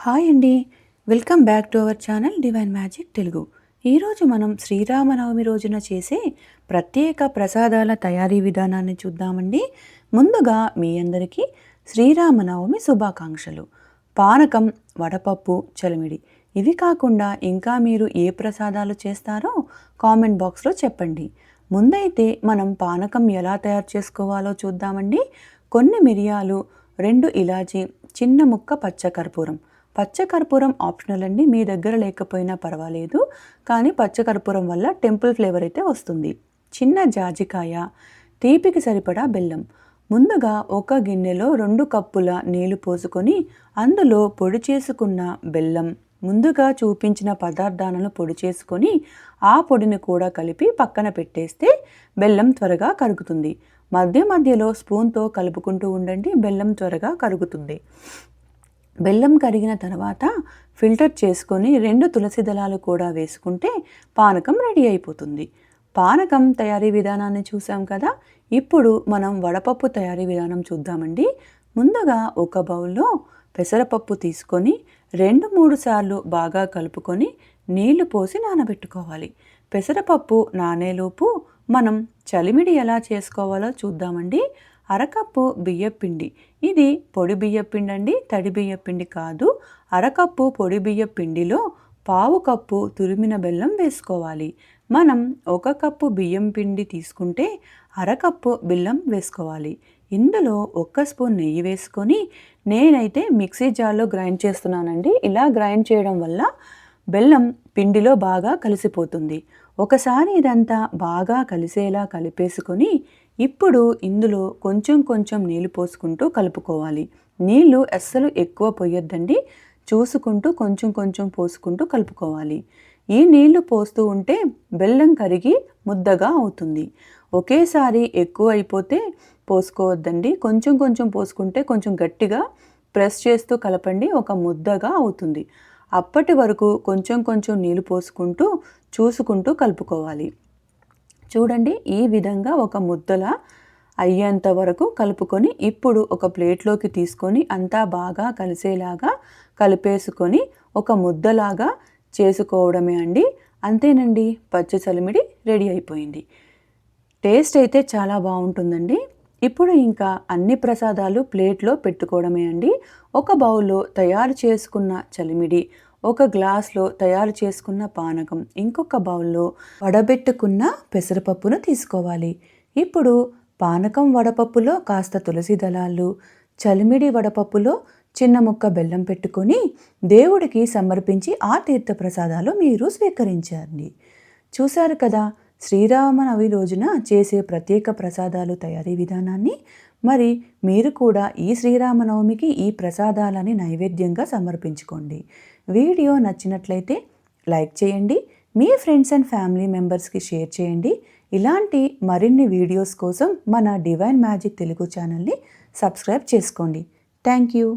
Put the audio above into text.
Hi అండి, welcome back to our channel divine magic Telugu. ఈరోజు మనం శ్రీరామనవమి రోజున చేసే ప్రత్యేక ప్రసాదాల తయారీ విధానాన్ని చూద్దామండి. ముందుగా మీ అందరికీ శ్రీరామనవమి శుభాకాంక్షలు. పానకం, వడపప్పు, చలిమిడి ఇవి కాకుండా ఇంకా మీరు ఏ ప్రసాదాలు చేస్తారో కామెంట్ బాక్స్లో చెప్పండి. ముందైతే మనం పానకం ఎలా తయారు చేసుకోవాలో చూద్దామండి. కొన్ని మిరియాలు, 2 ఇలాచీ, చిన్న ముక్క పచ్చకర్పూరం. పచ్చకర్పూరం ఆప్షనల్ అండి, మీ దగ్గర లేకపోయినా పర్వాలేదు, కానీ పచ్చకర్పూరం వల్ల టెంపుల్ ఫ్లేవర్ అయితే వస్తుంది. చిన్న జాజికాయ, తీపికి సరిపడా బెల్లం. ముందుగా ఒక గిన్నెలో 2 కప్పుల నీళ్లు పోసుకొని అందులో పొడి చేసుకున్న బెల్లం, ముందుగా చూపించిన పదార్థాలను పొడి చేసుకొని ఆ పొడిని కూడా కలిపి పక్కన పెట్టేస్తే బెల్లం త్వరగా కరుగుతుంది. మధ్య మధ్యలో స్పూన్తో కలుపుకుంటూ ఉండండి, బెల్లం త్వరగా కరుగుతుంది. బెల్లం కరిగిన తర్వాత ఫిల్టర్ చేసుకొని 2 తులసి దళాలు కూడా వేసుకుంటే పానకం రెడీ అయిపోతుంది. పానకం తయారీ విధానాన్ని చూసాం కదా, ఇప్పుడు మనం వడపప్పు తయారీ విధానం చూద్దామండి. ముందుగా ఒక బౌల్లో పెసరపప్పు తీసుకొని 2-3 సార్లు బాగా కలుపుకొని నీళ్లు పోసి నానబెట్టుకోవాలి. పెసరపప్పు నానేలోపు మనం చలిమిడి ఎలా చేసుకోవాలో చూద్దామండి. అరకప్పు బియ్యపిండి, ఇది పొడి బియ్యపిండి అండి, తడి బియ్యపిండి కాదు. అరకప్పు పొడి బియ్యపిండిలో పావు కప్పు తురిమిన బెల్లం వేసుకోవాలి. మనం 1 కప్పు బియ్యం పిండి తీసుకుంటే అరకప్పు బెల్లం వేసుకోవాలి. ఇందులో 1 స్పూన్ నెయ్యి వేసుకొని, నేనైతే మిక్సీ జార్లో గ్రైండ్ చేస్తున్నానండి. ఇలా గ్రైండ్ చేయడం వల్ల బెల్లం పిండిలో బాగా కలిసిపోతుంది. ఒకసారి ఇదంతా బాగా కలిసేలా కలిపేసుకొని ఇప్పుడు ఇందులో కొంచెం కొంచెం నీళ్లు పోసుకుంటూ కలుపుకోవాలి. నీళ్లు అస్సలు ఎక్కువ పోయొద్దండి, చూసుకుంటూ కొంచెం కొంచెం పోసుకుంటూ కలుపుకోవాలి. ఈ నీళ్లు పోస్తూ ఉంటే బెల్లం కరిగి ముద్దగా అవుతుంది. ఒకేసారి ఎక్కువ అయిపోతే పోసుకోవద్దండి, కొంచెం కొంచెం పోసుకుంటే కొంచెం గట్టిగా ప్రెస్ చేస్తూ కలపండి, ఒక ముద్దగా అవుతుంది. అప్పటి వరకు కొంచెం కొంచెం నీళ్లు పోసుకుంటూ చూసుకుంటూ కలుపుకోవాలి. చూడండి, ఈ విధంగా ఒక ముద్దలా అయ్యేంత వరకు కలుపుకొని ఇప్పుడు ఒక ప్లేట్లోకి తీసుకొని అంతా బాగా కలిసేలాగా కలిపేసుకొని ఒక ముద్దలాగా చేసుకోవడమే అండి. అంతేనండి, పచ్చి చలిమిడి రెడీ అయిపోయింది. టేస్ట్ అయితే చాలా బాగుంటుందండి. ఇప్పుడు ఇంకా అన్ని ప్రసాదాలు ప్లేట్లో పెట్టుకోవడమే అండి. ఒక బౌల్లో తయారు చేసుకున్న చలిమిడి, ఒక గ్లాస్లో తయారు చేసుకున్న పానకం, ఇంకొక బౌల్లో వడబెట్టుకున్న పెసరపప్పును తీసుకోవాలి. ఇప్పుడు పానకం వడపప్పులో కాస్త తులసి దళాలు, చలిమిడి వడపప్పులో చిన్న ముక్క బెల్లం పెట్టుకొని దేవుడికి సమర్పించి ఆ తీర్థ ప్రసాదాలు మీరు స్వీకరించండి. చూశారు కదా శ్రీరామనవమి రోజున చేసే ప్రత్యేక ప్రసాదాలు తయారీ విధానాన్ని. మరి మీరు కూడా ఈ శ్రీరామనవమికి ఈ ప్రసాదాలని నైవేద్యంగా సమర్పించుకోండి. వీడియో నచ్చినట్లయితే లైక్ చేయండి, మీ ఫ్రెండ్స్ అండ్ ఫ్యామిలీ మెంబర్స్కి షేర్ చేయండి. ఇలాంటి మరిన్ని వీడియోస్ కోసం మన డివైన్ మ్యాజిక్ తెలుగు ఛానల్ని సబ్స్క్రైబ్ చేసుకోండి. Thank you.